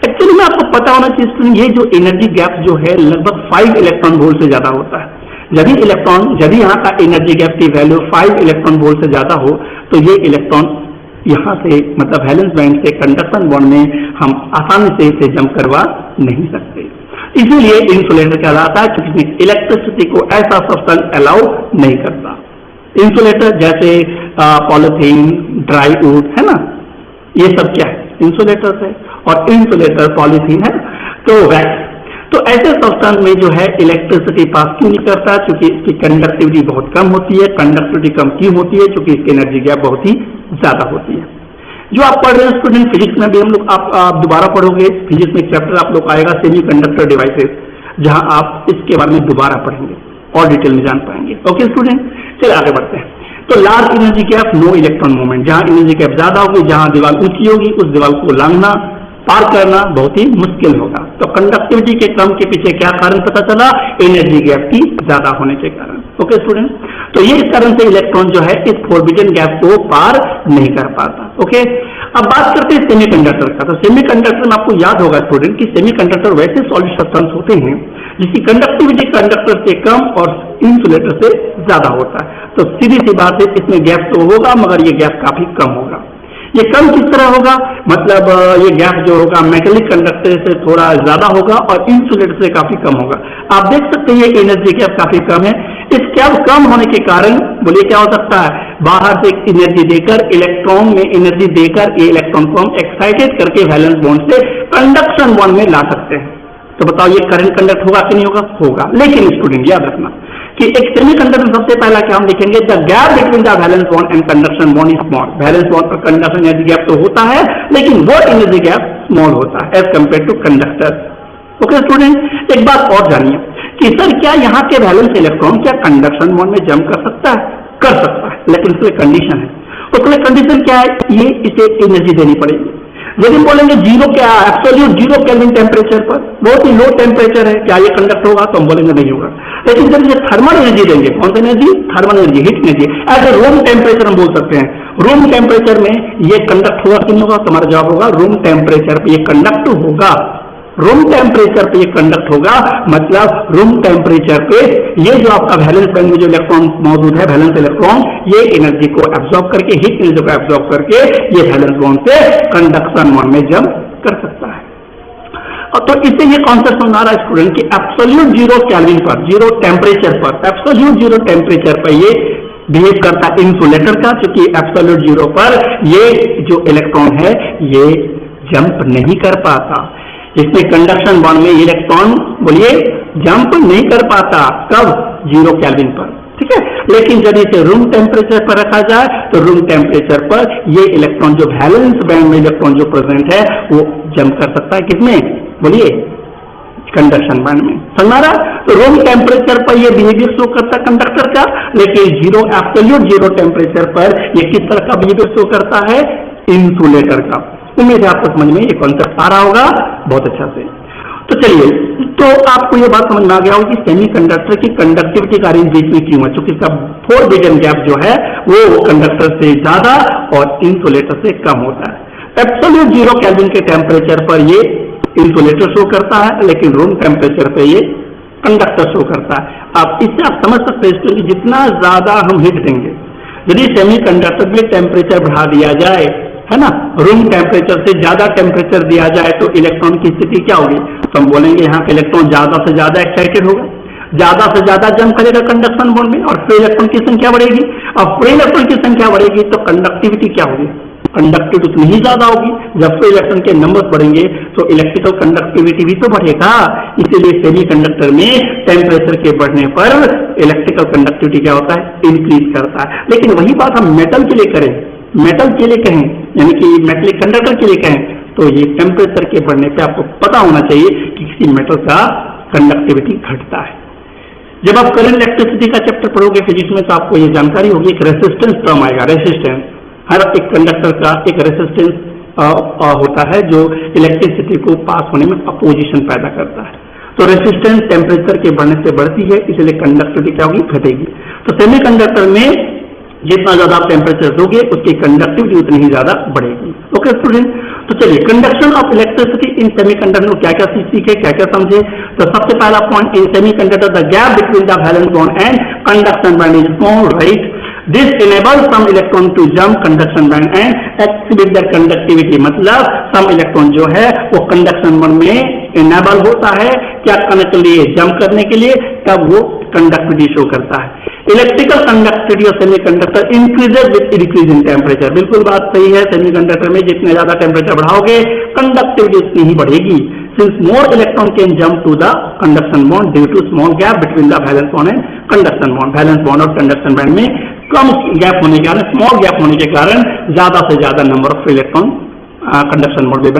एक्चुअली में आपको पता होना चाहिए, ये जो एनर्जी गैप जो है लगभग 5 इलेक्ट्रॉन वोल्ट से ज्यादा होता है। यदि यहाँ का एनर्जी गैप की वैल्यू 5 इलेक्ट्रॉन वोल्ट से ज्यादा हो, तो ये इलेक्ट्रॉन यहाँ से, मतलब वैलेंस बैंड से कंडक्शन बॉन्ड में हम आसानी से इसे जंप करवा नहीं सकते। इसीलिए इंसुलेटर कहलाता है, क्योंकि इलेक्ट्रिसिटी को ऐसा सब्सटेंस अलाउ नहीं करता। इंसुलेटर जैसे पॉलिथीन, ड्राई वुड, है ना, ये सब क्या है, इंसुलेटर है। और इंसुलेटर पॉलिथीन है तो वैक्स, तो ऐसे सब्सटेंस में जो है इलेक्ट्रिसिटी पास क्यों नहीं करता, क्योंकि इसकी कंडक्टिविटी बहुत कम होती है। कंडक्टिविटी कम क्यों होती है, क्योंकि इसकी एनर्जी गैप बहुत ही ज्यादा होती है। जो आप पढ़ रहे हैं स्टूडेंट, फिजिक्स में भी हम लोग आप दोबारा पढ़ोगे, फिजिक्स में चैप्टर आप लोग आएगा सेमीकंडक्टर डिवाइसेस, जहां आप इसके बारे में दोबारा पढ़ेंगे और डिटेल में जान पाएंगे। ओके स्टूडेंट, चलिए आगे बढ़ते हैं। तो large energy gap, no electron movement, जहां एनर्जी गैप ज्यादा होगी, जहां दीवार ऊंची होगी, उस दीवार को लांघना, पार करना बहुत ही मुश्किल होगा। तो कंडक्टिविटी के कम के पीछे क्या कारण पता चला, एनर्जी गैप की ज्यादा होने के कारण। ओके स्टूडेंट, तो ये इस कारण से इलेक्ट्रॉन जो है इस फोरबिडन गैप को पार नहीं कर पाता। ओके, अब बात करते हैं सेमीकंडक्टर का। तो सेमीकंडक्टर में आपको याद होगा स्टूडेंट कि सेमीकंडक्टर वैसे सॉलिड सब्सटेंस होते हैं जिसकी कंडक्टिविटी कंडक्टर से कम और इंसुलेटर से ज्यादा होता है। तो सीधी सी बात है, इसमें गैप तो होगा मगर ये गैप काफी कम होगा। ये कम किस तरह होगा, मतलब ये गैप जो होगा मेटेलिक कंडक्टर से थोड़ा ज्यादा होगा और इंसुलेटर से काफी कम होगा। आप देख सकते हैं ये एनर्जी गैप काफी कम है। इस गैप कम होने के कारण बोलिए क्या हो सकता है, बाहर से एनर्जी देकर इलेक्ट्रॉन में एनर्जी देकर ये इलेक्ट्रॉन को हम एक्साइटेड करके वैलेंस बॉन्ड से कंडक्शन बॉन्ड में ला सकते हैं। तो बताओ ये करंट कंडक्ट होगा कि नहीं होगा, होगा। लेकिन स्टूडेंट याद रखना कि एक सेमीकंडक्टर सबसे पहला क्या हम देखेंगे, the gap between the valence bond and conduction bond is small. Valence bond और कंडक्शन एनर्जी गैप तो होता है लेकिन वो एनर्जी गैप स्मॉल होता है as compare to conductor. Okay student, एक बात और जानिए कि सर क्या यहाँ के वैलेंस इलेक्ट्रॉन क्या कंडक्शन बॉन्ड में जंप कर सकता है? कर सकता है, लेकिन उसमें कंडीशन है। उसमें कंडीशन क्या है, ये इसे एनर्जी देनी पड़ेगी। यदि बोलेंगे जीरो क्या, एब्सोल्यूट जीरो केल्विन टेम्परेचर पर, बहुत ही लो टेम्परेचर है, क्या ये कंडक्ट होगा? तो हम बोलेंगे नहीं होगा। लेकिन जब ये थर्मल एनर्जी देंगे, कौन सी energy? Thermal energy, heat energy, as a room temperature हम बोल सकते हैं। रूम टेम्परेचर में ये कंडक्ट होगा कि नहीं होगा? तुम्हारा जवाब होगा रूम टेम्परेचर पे ये कंडक्ट होगा। रूम टेम्परेचर पे ये कंडक्ट होगा, मतलब रूम टेम्परेचर पे ये जो आपका वैलेंस बैंड में जो इलेक्ट्रॉन मौजूद है, वैलेंस इलेक्ट्रॉन, ये एनर्जी को एब्जॉर्ब करके, हीट एनर्जी को एब्जॉर्ब करके ये वैलेंस बॉन्ड से कंडक्शन बॉन्ड में जंप कर सकता है। और तो इससे ये कॉन्सेप्ट समझ आ रहा है स्टूडेंट कि एब्सोल्यूट जीरो केल्विन पर, जीरो टेम्परेचर पर, एब्सोल्यूट जीरो टेम्परेचर पर ये बिहेव करता है इंसुलेटर का, क्योंकि एब्सोल्यूट जीरो पर ये जो इलेक्ट्रॉन है ये जंप नहीं कर पाता। इसमें कंडक्शन बॉन्ड में इलेक्ट्रॉन बोलिए जंप नहीं कर पाता, कब? जीरो केल्विन पर, ठीक है। लेकिन यदि इसे रूम टेम्परेचर पर रखा जाए तो रूम टेम्परेचर पर ये इलेक्ट्रॉन जो वैलेंस बैंड में इलेक्ट्रॉन जो प्रेजेंट है वो जंप कर सकता है, किसमें? बोलिए कंडक्शन बैंड में। समझ रहा? तो रूम टेम्परेचर पर ये बिहेवियर शो करता है कंडक्टर का, लेकिन जीरो एब्सोल्यूट जीरो टेम्परेचर पर ये किस तरह का बिहेवियर शो करता है? इंसुलेटर का। उम्मीद है आपको समझ में ये कॉन्सेप्ट आ रहा होगा बहुत अच्छा से। तो चलिए, तो आपको ये बात समझ में आ गया होगा कि सेमीकंडक्टर की कंडक्टिविटी का रेंज बीच में क्यों है, क्योंकि इसका 4 बिलियन गैप जो है वो कंडक्टर से ज्यादा और इंसुलेटर से कम होता है। एब्सोल्यूट जीरो केल्विन के टेम्परेचर पर ये इंसुलेटर शो करता है, लेकिन रूम टेम्परेचर पे ये कंडक्टर शो करता है। आप इससे आप समझ सकते हैं कि जितना ज्यादा हम हीट देंगे, यदि सेमीकंडक्टर में टेम्परेचर बढ़ा दिया जाए, है ना, रूम टेम्परेचर से ज्यादा टेम्परेचर दिया जाए तो इलेक्ट्रॉन की स्थिति क्या होगी? तो हम बोलेंगे यहाँ के इलेक्ट्रॉन ज्यादा से ज्यादा एक्साइटेड होगा, ज्यादा से ज्यादा जंप करेगा कंडक्शन बॉन्ड में और फ्री इलेक्ट्रॉन की संख्या बढ़ेगी। अब फ्री इलेक्ट्रॉन की संख्या बढ़ेगी तो कंडक्टिविटी क्या होगी? कंडक्टिविटी उतनी ही ज्यादा होगी। जब फ्री इलेक्ट्रॉन के नंबर बढ़ेंगे तो इलेक्ट्रिकल कंडक्टिविटी भी तो बढ़ेगा। इसीलिए सेमीकंडक्टर में टेम्परेचर के बढ़ने पर इलेक्ट्रिकल कंडक्टिविटी क्या होता है? इंक्रीज करता है। लेकिन वही बात हम मेटल के लिए करें, मेटल के लिए कहें, यानी कि मेटलिक कंडक्टर के लिए कहें, तो ये टेम्परेचर के बढ़ने पे आपको पता होना चाहिए कि किसी मेटल का कंडक्टिविटी घटता है। जब आप करंट इलेक्ट्रिसिटी का चैप्टर पढ़ोगे फिजिक्स में तो आपको ये जानकारी होगी, एक रेसिस्टेंस टर्म आएगा। रेसिस्टेंस, हर एक कंडक्टर का एक रेसिस्टेंस होता है जो इलेक्ट्रिसिटी को पास होने में अपोजिशन पैदा करता है। तो रेसिस्टेंस टेम्परेचर के बढ़ने से बढ़ती है, इसलिए कंडक्टिविटी क्या होगी? घटेगी। तो सेमीकंडक्टर में जितना ज्यादा आप टेम्परेचर दोगे उसकी कंडक्टिविटी उतनी ही ज्यादा बढ़ेगी। ओके स्टूडेंट, तो चलिए conduction of electricity in semiconductor में क्या क्या सीखे, क्या क्या समझे। तो सबसे पहला point, in semiconductor the gap between the valence bond and conduction band is small, right. This enables some electron to jump conduction band and exhibit their conductivity। मतलब some electron जो है वो conduction band में enable होता है क्या करने के लिए? जंप करने के लिए, तब वो कंडक्टिविटी शो करता है। Electrical conductivity of semiconductor increases with increase in temperature. बिल्कुल बात सही है, सेमीकंडक्टर में जितने ज्यादा टेम्परेचर बढ़ाओगे कंडक्टिविटी उतनी ही बढ़ेगी। Since more electron can jump to the conduction bond due to small gap between the valence bond and conduction bond. Valence bond और कंडक्शन बैंड में कम गैप होने के कारण, स्मॉल गैप होने के कारण ज्यादा से ज्यादा number of electron conduction bond में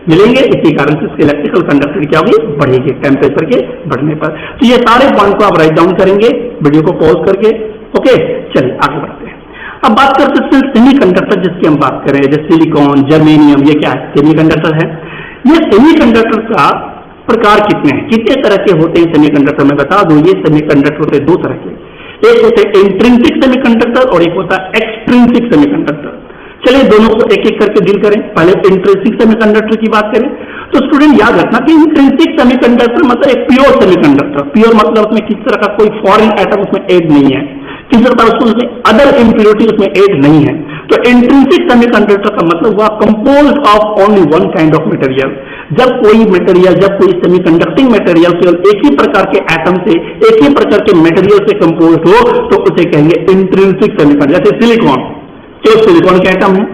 मिलेंगे। इसी कारण से इलेक्ट्रिकल कंडक्टिविटी क्या होगी? बढ़ेगी टेम्परेचर के बढ़ने पर। तो ये सारे पॉइंट को आप राइट डाउन करेंगे वीडियो को पॉज करके। ओके, चलिए आगे बढ़ते हैं। अब बात कर सकते हैं सेमीकंडक्टर जिसकी हम बात करें, जैसे सिलिकॉन, जर्मेनियम, ये क्या है? सेमीकंडक्टर है। ये सेमीकंडक्टर का प्रकार कितने हैं, कितने तरह के होते हैं सेमीकंडक्टर? मैं बता दूं, ये सेमीकंडक्टर होते हैं दो तरह के। एक होते हैं इंट्रिंसिक सेमीकंडक्टर और एक होता है एक्सट्रिंसिक सेमीकंडक्टर। चलिए दोनों को एक एक करके डील करें। पहले इंट्रिंसिक सेमीकंडक्टर की बात करें तो स्टूडेंट याद रखना कि इंट्रिंसिक सेमीकंडक्टर मतलब एक प्योर सेमीकंडक्टर। प्योर मतलब उसमें किसी तरह का कोई फॉरेन एटम उसमें ऐड नहीं है, किसी तरह उसमें अदर इम्प्योरिटी उसमें ऐड नहीं है। तो इंट्रिंसिक सेमीकंडक्टर का मतलब हुआ composed of only one kind of material. जब कोई मटेरियल, जब कोई सेमीकंडक्टिंग मटेरियल केवल एक ही प्रकार के एटम से, एक ही प्रकार के मटेरियल से कंपोज्ड हो तो उसे कहेंगे इंट्रिंसिक सेमीकंडक्टर। जैसे सिलिकॉन, केवल सिलिकॉन के एटम है,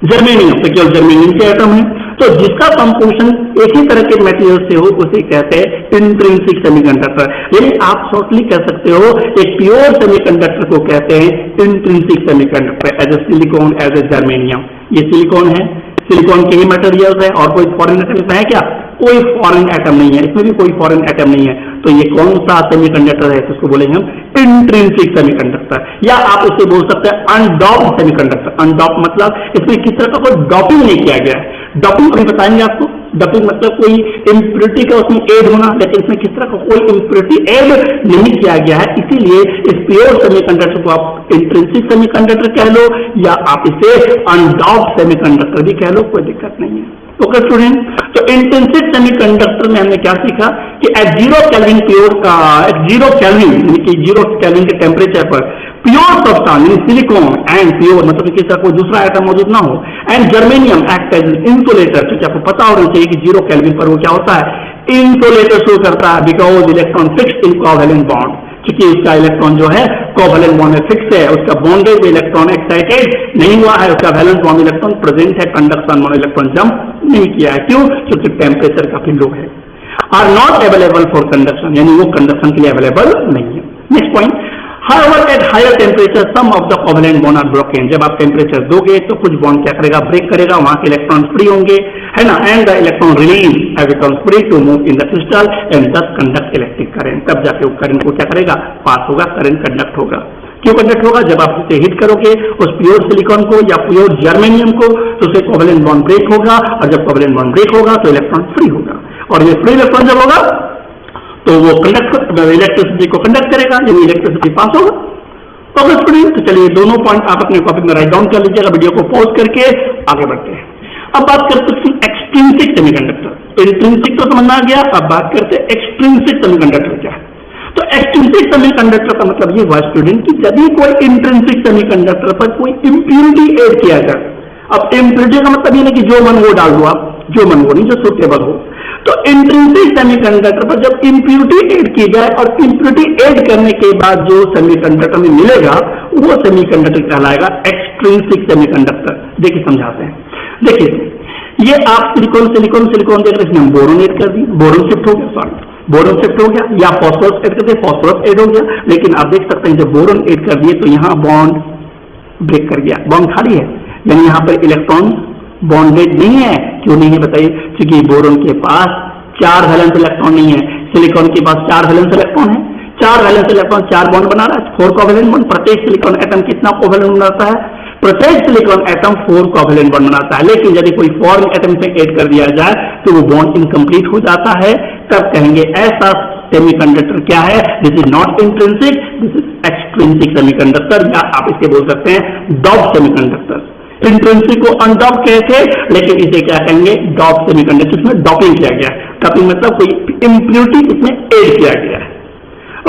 जर्मेनियम तो केवल जर्मेनियम के एटम है। तो जिसका कंपोजिशन एक ही तरह के मटेरियल से हो उसे कहते हैं इंट्रिंसिक सेमीकंडक्टर। यानी आप शॉर्टली कह सकते हो एक प्योर सेमीकंडक्टर को कहते हैं intrinsic semiconductor, as a silicon, as a germanium. ये सिलिकॉन है, सिलिकॉन के ही मटेरियल है और कोई फॉरेन एटम है क्या? कोई फॉरेन एटम नहीं है, इसमें भी कोई फॉरेन एटम नहीं है। तो ये कौन सा सेमीकंडक्टर है? तो इसको बोलेंगे हम इंट्रिंसिक सेमीकंडक्टर, या आप उसे बोल सकते हैं अनडॉप्ड सेमीकंडक्टर। अनडॉप्ड मतलब इसमें किस तरह का कोई डॉपिंग नहीं किया गया है। डॉपिंग हम बताएंगे आपको। डॉपिंग मतलब कोई इम्प्योरिटी का उसमें ऐड होना, लेकिन इसमें किस तरह का कोई इम्प्योरिटी ऐड नहीं किया गया है। इसीलिए इस प्योर सेमीकंडक्टर को आप इंट्रिंसिक सेमीकंडक्टर कह लो या आप इसे अनडॉप्ड सेमीकंडक्टर भी कह लो, कोई दिक्कत नहीं है। ओके स्टूडेंट, तो इंट्रिंसिक सेमीकंडक्टर में हमने क्या सीखा कि एट 0 केल्विन प्योर का, एट 0 केल्विन यानी कि 0 केल्विन के टेम्परेचर पर प्योर सब्सटेंस यानी सिलिकॉन एंड प्योर मतलब किसी का कोई दूसरा आइटम मौजूद ना हो, and germanium act as insulator, क्योंकि आपको पता होना चाहिए कि 0 केल्विन पर वो क्या होता है? इंसुलेटर शो करता है, because electron fixed in covalent bond, क्योंकि उसका इलेक्ट्रॉन जो है कोवैलेंट बॉन्ड में फिक्स है, उसका बॉन्डेज इलेक्ट्रॉन एक्साइटेड नहीं हुआ है, उसका वैलेंस बॉन्ड इलेक्ट्रॉन प्रेजेंट है, कंडक्शन बॉन्ड इलेक्ट्रॉन जंप नहीं किया है। क्यों? क्योंकि टेम्परेचर काफी लो है। Are not available for conduction, यानी वो कंडक्शन के लिए अवेलेबल नहीं है। Next point, however at higher temperature some of the covalent bond are broken। जब आप टेम्परेचर दोगे तो कुछ बॉन्ड क्या करेगा? ब्रेक करेगा, वहां के इलेक्ट्रॉन फ्री होंगे, है ना, and the electron release have become free to move in the crystal and thus conduct electric current. तब जाके वो करंट को क्या करेगा? पास होगा, करंट कंडक्ट होगा। क्यों कंडक्ट होगा? जब आप उसे हिट करोगे उस प्योर सिलिकॉन को या प्योर जर्मेनियम को तो उसे कोवैलेंट बॉन्ड ब्रेक होगा, और जब कोवैलेंट बॉन्ड ब्रेक होगा तो इलेक्ट्रॉन फ्री होगा, और ये फ्री इलेक्ट्रॉन जब होगा तो वो कंडक्ट इलेक्ट्रिसिटी को कंडक्ट करेगा, यानी इलेक्ट्रिसिटी पास होगा। तो स्टूडेंट, तो चलिए दोनों पॉइंट आप अपने कॉपी में राइट डाउन कर लीजिएगा, वीडियो को पॉज करके आगे बढ़ते हैं। अब बात करते हैं एक्सट्रिंसिक सेमीकंडक्टर। इंट्रिंसिक तो समझ आ गया, अब बात करते हैं एक्सट्रिंसिक सेमीकंडक्टर क्या है। तो एक्सट्रिंसिक सेमीकंडक्टर का मतलब ये हुआ स्टूडेंट कि यदि कोई इंट्रिंसिक सेमीकंडक्टर पर कोई इंप्योरिटी ऐड किया जाए, अब इंप्योरिटी का मतलब ये नहीं कि जो मन वो डाल दो आप, जो मन वो नहीं, जो सुटेबल हो। तो इंट्रिंसिक सेमीकंडक्टर पर जब इंप्योरिटी ऐड की जाए और इंप्योरिटी ऐड करने के बाद जो सेमीकंडक्टर में मिलेगा वो सेमीकंडक्टर कहलाएगा एक्सट्रिंसिक सेमीकंडक्टर। देखिए समझाते हैं। देखिए ये आप सिलिकॉन सिलिकॉन सिलिकॉन देख रहे हैं, बोरोन ऐड कर दी, बोरोन शिफ्ट हो गया, सॉरी बोरोन शिफ्ट हो गया, या फॉस्फोरस ऐड कर दिया, फॉस्फोरस ऐड हो गया। लेकिन आप देख सकते हैं जब बोरोन ऐड कर दिए तो यहाँ बॉन्ड ब्रेक कर गया, बॉन्ड खाली है, यानी यहाँ पर इलेक्ट्रॉन बॉन्डेड नहीं है। क्यों नहीं है बताइए? क्योंकि बोरोन के पास 4 वैलेंस इलेक्ट्रॉन नहीं है, सिलिकॉन के पास 4 वैलेंस इलेक्ट्रॉन है। 4 वैलेंस इलेक्ट्रॉन 4 बॉन्ड बना रहा है, 4 कोवैलेंट बॉन्ड। प्रत्येक सिलिकॉन एटम कितना कोवैलेंट बॉन्ड बनाता है? प्रत्येक सिलिकॉन एटम 4 कोवैलेंट बॉन्ड बनाता है। लेकिन यदि कोई फॉरेन एटम से ऐड कर दिया जाए तो वो बॉन्ड इनकम्प्लीट हो जाता है, तब कहेंगे ऐसा सेमीकंडक्टर क्या है? This is not intrinsic, this is extrinsic semiconductor, या आप इसके बोल सकते हैं डॉप्ड सेमीकंडक्टर। इंट्रिंसिक को अनडॉप कहते हैं, लेकिन इसे क्या कहेंगे? डॉप सेमीकंडक्टर, इसमें डॉपिंग किया गया है। डॉपिंग मतलब कोई इम्प्योरिटी इसमें ऐड किया गया है।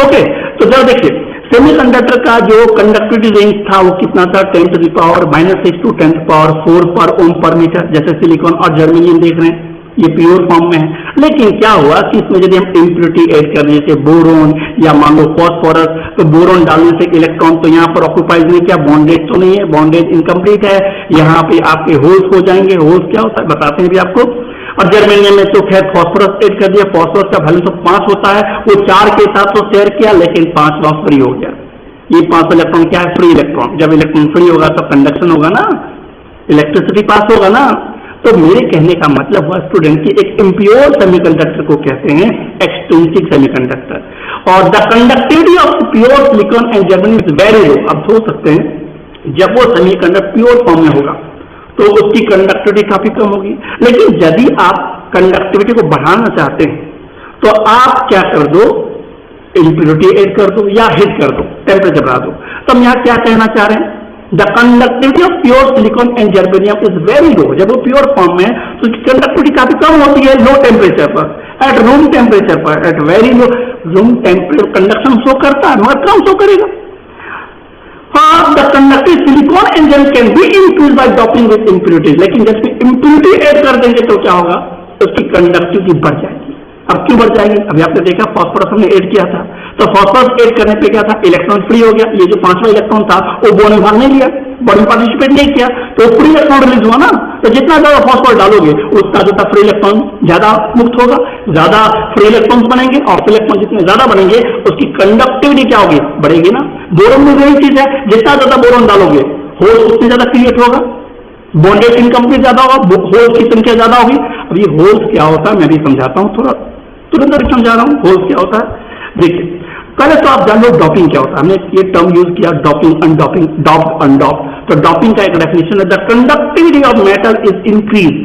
ओके, तो जब देखिए सेमीकंडक्टर का जो कंडक्टिविटी रेंज था वो कितना था? 10⁻⁻6 to 10⁴ पर ओम पर मीटर। जैसे सिलिकॉन और जर्मेनियम देख रहे हैं ये प्योर फॉर्म में है। लेकिन क्या हुआ कि इसमें यदि हम इम्प्योरिटी ऐड कर दिए जैसे बोरोन या मान लो फॉस्फोरस, तो बोरोन डालने से इलेक्ट्रॉन तो यहाँ पर ऑक्यूपाइज नहीं किया, बॉन्डेज तो नहीं है, बॉन्डेज इनकम्प्लीट है। यहाँ पे आपके होल्स हो जाएंगे। होल्स क्या होता है बताते हैं भी आपको। और जर्मेनियम में तो खैर फॉस्फोरस ऐड कर दिया, फॉस्फोरस का वैल्यू तो 5 होता है, वो 4 के साथ तो शेयर किया लेकिन 5 लॉस फ्री हो गया। ये 5 इलेक्ट्रॉन क्या है? Free electron. जब इलेक्ट्रॉन फ्री होगा तो कंडक्शन होगा ना, इलेक्ट्रिसिटी पास होगा ना। तो मेरे कहने का मतलब हुआ स्टूडेंट कि एक इम्प्योर सेमीकंडक्टर को कहते हैं एक्सट्रिंसिक सेमीकंडक्टर। और the conductivity of pure silicon and germanium is very low. अब सोच सकते हैं जब वो सेमीकंडक्टर प्योर फॉर्म में होगा तो उसकी कंडक्टिविटी काफी कम होगी। लेकिन यदि आप कंडक्टिविटी को बढ़ाना चाहते हैं तो आप क्या कर दो? इम्प्योरिटी ऐड कर दो या हीट कर दो, टेम्परेचर बढ़ा दो। तो हम यहाँ क्या कहना चाह रहे हैं? The conductivity of pure silicon and germanium is very low. जब वो प्योर फॉर्म में तो उसकी कंडक्टिविटी काफी कम होती है लो टेम्परेचर पर, एट रूम टेम्परेचर पर, at very low room temperature conduction show करता है मगर कम शो करेगा। The conductive silicon and germ can be increase by doping with impurities, लेकिन जब इम्प्योरिटी ऐड कर देंगे तो क्या होगा, उसकी कंडक्टिविटी बढ़ जाएगी। अब क्यों बढ़ जाएगी, अभी आपने देखा फॉस्फोरस हमने ऐड किया था, तो फॉस्फोरस ऐड करने पे क्या था, इलेक्ट्रॉन फ्री हो गया। ये जो 5वां इलेक्ट्रॉन था वो बोन में भाग नहीं लिया, बोन में पार्टिसिपेट नहीं किया, तो फ्री इलेक्ट्रॉन रिलीज हुआ ना। तो जितना ज्यादा फॉस्फोरस डालोगे उतना ज्यादा फ्री इलेक्ट्रॉन ज्यादा मुक्त होगा, ज्यादा फ्री इलेक्ट्रॉन बनेंगे, और फ्री इलेक्ट्रॉन जितने ज्यादा बनेंगे उसकी कंडक्टिविटी क्या होगी, बढ़ेगी ना। बोरोन में वही चीज है, जितना ज्यादा बोरोन डालोगे होल उतनी ज्यादा क्रिएट होगा, बॉन्डेड इनकम्प्लीट ज्यादा होगा, होल्स की संख्या ज्यादा होगी। अब ये होल्स क्या होता है मैं भी समझाता हूँ, थोड़ा तुरंत समझा रहा हूँ होल्स क्या होता है। देखिए पहले तो आप जान लो डॉपिंग क्या होता है। हमने ये टर्म यूज किया डॉपिंग, अनडॉपिंग, डॉप्ड, अनडॉप्ड। तो डॉपिंग का एक डेफिनेशन है, the conductivity of metal is increase,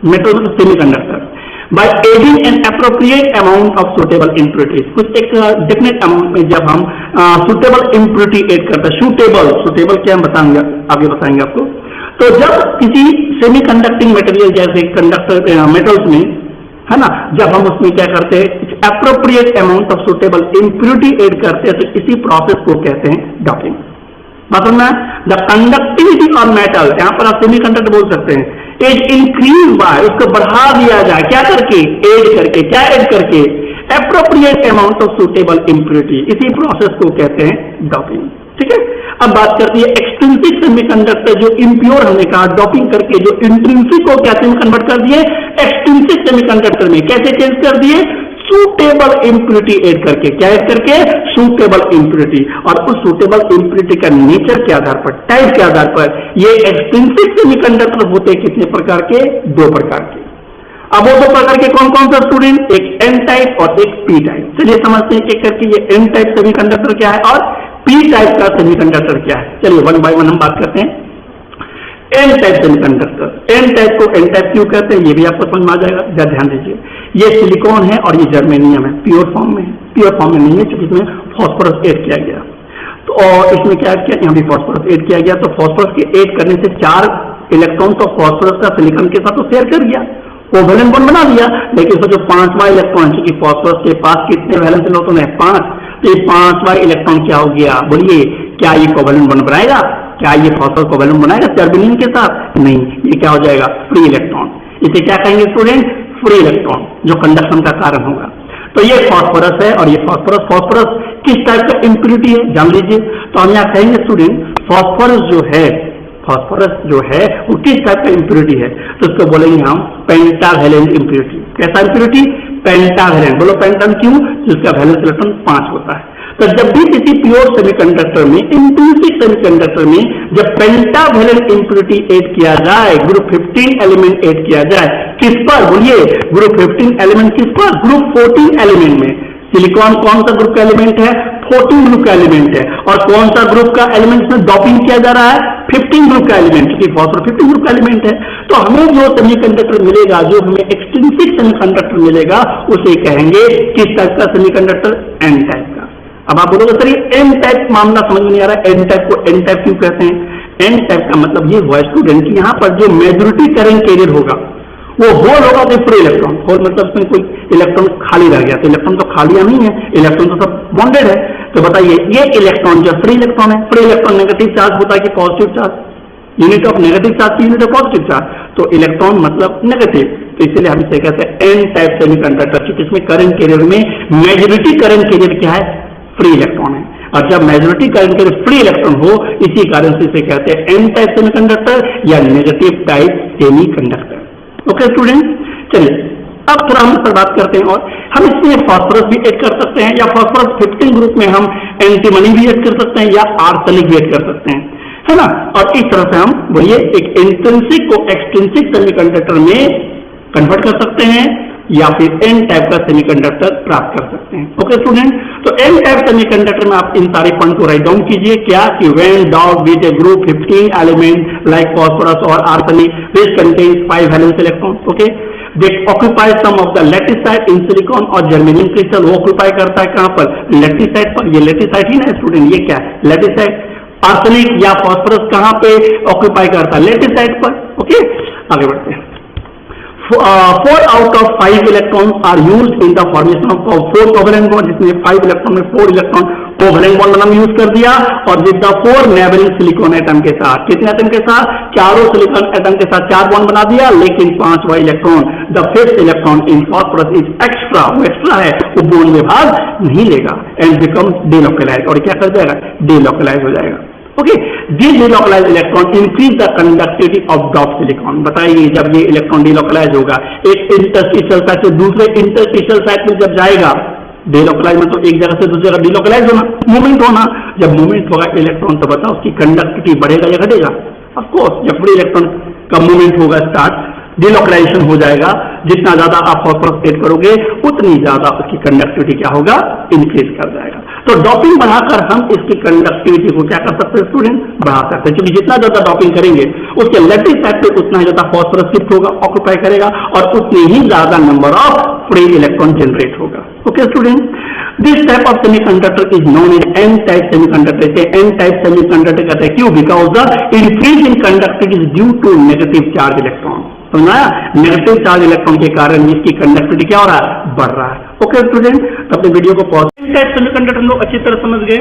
metal semiconductor, by adding N appropriate amount of suitable impurities. कुछ एक डेफिनेट अमाउंट में जब हम सुटेबल इम्प्योरिटी एड करते हैं, सुटेबल क्या हम बताएंगे आगे बताएंगे आपको। तो जब किसी सेमीकंडक्टिंग मटेरियल जैसे कंडक्टर मेटल्स में है ना, जब हम उसमें क्या करते हैं appropriate amount of suitable impurity add करते हैं, तो इसी प्रोसेस को कहते हैं डॉपिंग। मतलब ना द कंडक्टिविटी ऑफ मेटल, यहां पर आप सेमीकंडक्टर बोल सकते हैं, इज इंक्रीज बाय, उसको बढ़ा दिया जाए क्या करके, ऐड करके। क्या ऐड करके, appropriate amount of suitable impurity, इसी प्रोसेस को कहते हैं डॉपिंग। ठीक है, अब बात करती है एक्सट्रिंसिक सेमीकंडक्टर, जो इम्प्योर हमने कहा डॉपिंग करके जो इंट्रिंसिक को कैसे में कन्वर्ट कर दिए, एक्सट्रिंसिक सेमीकंडक्टर में कैसे चेंज कर दिए, सूटेबल इम्प्योरिटी ऐड करके। क्या ऐड करके, सूटेबल इम्प्योरिटी। और उस सूटेबल इम्प्योरिटी का नेचर के आधार पर, टाइप के आधार पर, ये एक्सट्रिंसिक सेमीकंडक्टर होते हैं कितने प्रकार के, 2 प्रकार के। अब वो 2 प्रकार के कौन कौन सा स्टूडेंट, एक एन टाइप और एक पी टाइप। चलिए समझते हैं एक करके ये एन टाइप सेमीकंडक्टर क्या है और पी टाइप का सेमीकंडक्टर क्या है। चलिए 1 बाय 1 हम बात करते हैं। N type semiconductor, N type को एन टाइप क्यों कहते हैं ये भी आपको समझ में आ जाएगा, जरा ध्यान दीजिए। ये सिलिकॉन है और ये जर्मेनियम है, प्योर फॉर्म में है, प्योर फॉर्म में नहीं है क्योंकि इसमें फॉस्फोरस ऐड किया गया। तो और इसमें क्या ऐड किया, यहाँ भी फॉस्फोरस ऐड किया गया। तो फॉस्फोरस के ऐड करने से 4 इलेक्ट्रॉन तो फॉस्फोरस का सिलिकॉन के साथ तो शेयर कर दिया, कोवेलेंट बॉन्ड बना दिया। लेकिन इसका जो 5वां इलेक्ट्रॉन, क्योंकि फॉस्फोरस के पास कितने वैलेंस इलेक्ट्रॉन है, 5, तो ये 5वां इलेक्ट्रॉन क्या हो गया, बोलिए क्या ये कोवेलेंट बॉन्ड बनाएगा, क्या ये फॉस्फोरस कोवेलेंट बनाएगा जर्मेनियम के साथ, नहीं, ये क्या हो जाएगा, फ्री इलेक्ट्रॉन। इसे क्या कहेंगे स्टूडेंट, फ्री इलेक्ट्रॉन, जो कंडक्शन का कारण होगा। तो ये फॉस्फोरस है और ये फॉस्फोरस किस टाइप का इम्प्योरिटी है जान लीजिए। तो हम यहाँ कहेंगे स्टूडेंट फॉस्फोरस जो है वो किस टाइप का इम्प्योरिटी है, तो उसको बोलेंगे हम पेंटावैलेंट इम्प्योरिटी। कैसा इम्प्योरिटी, पेंटावैलेंट। बोलो पेंटान क्यों, जिसका वैलेंस इलेक्ट्रॉन 5 होता है। तो जब भी किसी प्योर सेमीकंडक्टर में, इंट्रिंसिक सेमीकंडक्टर में जब पेंटावैलेंट इम्प्योरिटी ऐड किया जाए, ग्रुप 15 एलिमेंट ऐड किया जाए, किस पर, बोलिए ग्रुप 15 एलिमेंट किस पर, ग्रुप 14 एलिमेंट में। सिलिकॉन कौन सा ग्रुप का एलिमेंट है, 14 ग्रुप का एलिमेंट है। और कौन सा ग्रुप का एलिमेंट में डॉपिंग किया जा रहा है, 15 ग्रुप का एलिमेंट, क्योंकि फॉस्फोरस 15 ग्रुप का एलिमेंट है। तो हमें जो सेमीकंडक्टर मिलेगा, जो हमें एक्सट्रिंसिक सेमीकंडक्टर मिलेगा, उसे कहेंगे किस टाइप का सेमीकंडक्टर, एन टाइप का। अब आप बोलोगे सर ये एन टाइप मामला समझ में नहीं आ रहा है, एन टाइप को एन टाइप क्यों कहते हैं। एन टाइप का मतलब ये हुआ स्टूडेंट कि यहाँ पर जो मेजॉरिटी करंट कैरियर होगा वो होल होगा, तो फ्री इलेक्ट्रॉन। होल मतलब उसमें कोई इलेक्ट्रॉन खाली रह गया, तो इलेक्ट्रॉन तो खाली नहीं है, इलेक्ट्रॉन तो सब बॉन्डेड है। तो बताइए ये इलेक्ट्रॉन जो फ्री इलेक्ट्रॉन है, फ्री इलेक्ट्रॉन नेगेटिव चार्ज होता है कि positive charge, unit of negative charge की यूनिट ऑफ पॉजिटिव चार्ज, तो इलेक्ट्रॉन मतलब नेगेटिव। तो इसलिए हम इसे कहते हैं एन टाइप सेमीकंडक्टर, क्योंकि इसमें करंट कैरियर में मेजॉरिटी करंट कैरियर क्या है, फ्री इलेक्ट्रॉन है। और जब majority current carrier free electron हो, इसी कारण से इसे कहते हैं एन टाइप सेमीकंडक्टर या negative type semiconductor. Okay student, चलिए अब थोड़ा हम इस पर बात करते हैं। और हम इसमें फॉस्फोरस भी ऐड कर सकते हैं, या फॉस्फोरस 15 ग्रुप में हम एंटीमनी भी ऐड कर सकते हैं, या आर्सेनिक भी ऐड कर सकते हैं, है ना। और इस तरह से हम बोलिए एक इंट्रिंसिक को एक्सट्रिंसिक सेमीकंडक्टर में कन्वर्ट कर सकते हैं, या फिर एन टाइप का सेमीकंडक्टर प्राप्त कर सकते हैं। ओके स्टूडेंट, तो एन टाइप सेमीकंडक्टर में आप इन सारे पॉइंट को राइट डाउन कीजिए। क्या कि व्हेन डॉट with a group 15 element like phosphorus और arsenic which contains 5 valence electron, okay, they occupy some of the lattice site in silicon और जर्मेनियम क्रिस्टल। वो ऑक्यूपाई करता है कहां पर, लैटिसाइट पर। ये लैटिसाइट ही ना स्टूडेंट, ये क्या है, लैटिसाइट आर्सेनिक या फॉस्फोरस कहां पे ऑक्यूपाई करता है? लेटिस साइड पर। ओके, आगे बढ़ते हैं। 4 out of 5 electrons are used in the formation of 4 covalent bond, जिसमें 5 इलेक्ट्रॉन में 4 इलेक्ट्रॉन कोवेलेंट बॉन्ड बनाना यूज कर दिया, और with the 4 neighbouring silicon atom के साथ, कितने एटम के साथ? चारों सिलिकॉन एटम के साथ 4 बॉन्ड बना दिया, लेकिन 5वां electron, the 5th electron in phosphorus is extra, वो एक्स्ट्रा है, वो बॉन्ड में भाग नहीं लेगा, एंड बिकम डिलोकलाइज, और क्या कर जाएगा? डिलोकलाइज हो जाएगा। Okay, this delocalise electron increase the conductivity of dot silicon. बताइए, जब ये इलेक्ट्रॉन डिलोकलाइज होगा, एक इंटरस्टिशियल साइट से दूसरे इंटरस्टिशियल साइट में जब जाएगा, डिलोकलाइज मतलब एक जगह से दूसरी जगह डिलोकलाइज होना, मूवमेंट होना। जब मूवमेंट होगा इलेक्ट्रॉन, तो बताओ उसकी कंडक्टिविटी बढ़ेगा या घटेगा? ऑफ कोर्स, जब फ्री इलेक्ट्रॉन का मूवमेंट होगा स्टार्ट, डिलोकलाइजेशन हो जाएगा। जितना ज्यादा आप फॉस्फोरस ऐड करोगे, उतनी ज्यादा उसकी कंडक्टिविटी क्या होगा? इंक्रीज कर जाएगा। तो डॉपिंग बढ़ाकर हम इसकी कंडक्टिविटी को क्या कर सकते हैं स्टूडेंट? बढ़ा सकते हैं, क्योंकि जितना ज्यादा डॉपिंग करेंगे उसके लेटिस साइड पे उतना ही ज्यादा फॉस्फोरस शिफ्ट होगा, ऑक्यूपाई करेगा, और उतनी ही ज्यादा number of free electron generate होगा। Okay student, this type of semiconductor is known as N type semiconductor. इसे एन टाइप सेमीकंडक्टर कहते हैं। क्यों? Because the increase in conductivity is due to negative charge electron. समझा? Negative charge electron के कारण इसकी conductivity क्या हो रहा है? बढ़ रहा है। ओके स्टूडेंट, अपने वीडियो को पॉज। एन टाइप सेमीकंडक्टर हम लोग अच्छी तरह समझ गए।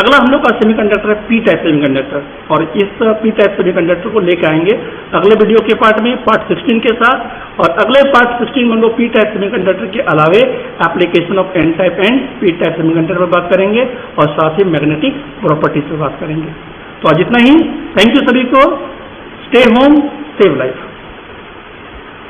अगला हम लोग का सेमीकंडक्टर है पी टाइप सेमीकंडक्टर, और इस पी टाइप सेमीकंडक्टर को लेकर आएंगे अगले वीडियो के पार्ट में, पार्ट 16 के साथ। और अगले पार्ट 16 में हम लोग पी टाइप सेमीकंडक्टर के अलावे application of N type and P type semiconductor पर बात करेंगे, और साथ ही मैग्नेटिक प्रॉपर्टीज पर बात करेंगे। तो आज इतना ही। थैंक यू सभी को। Stay home, save life.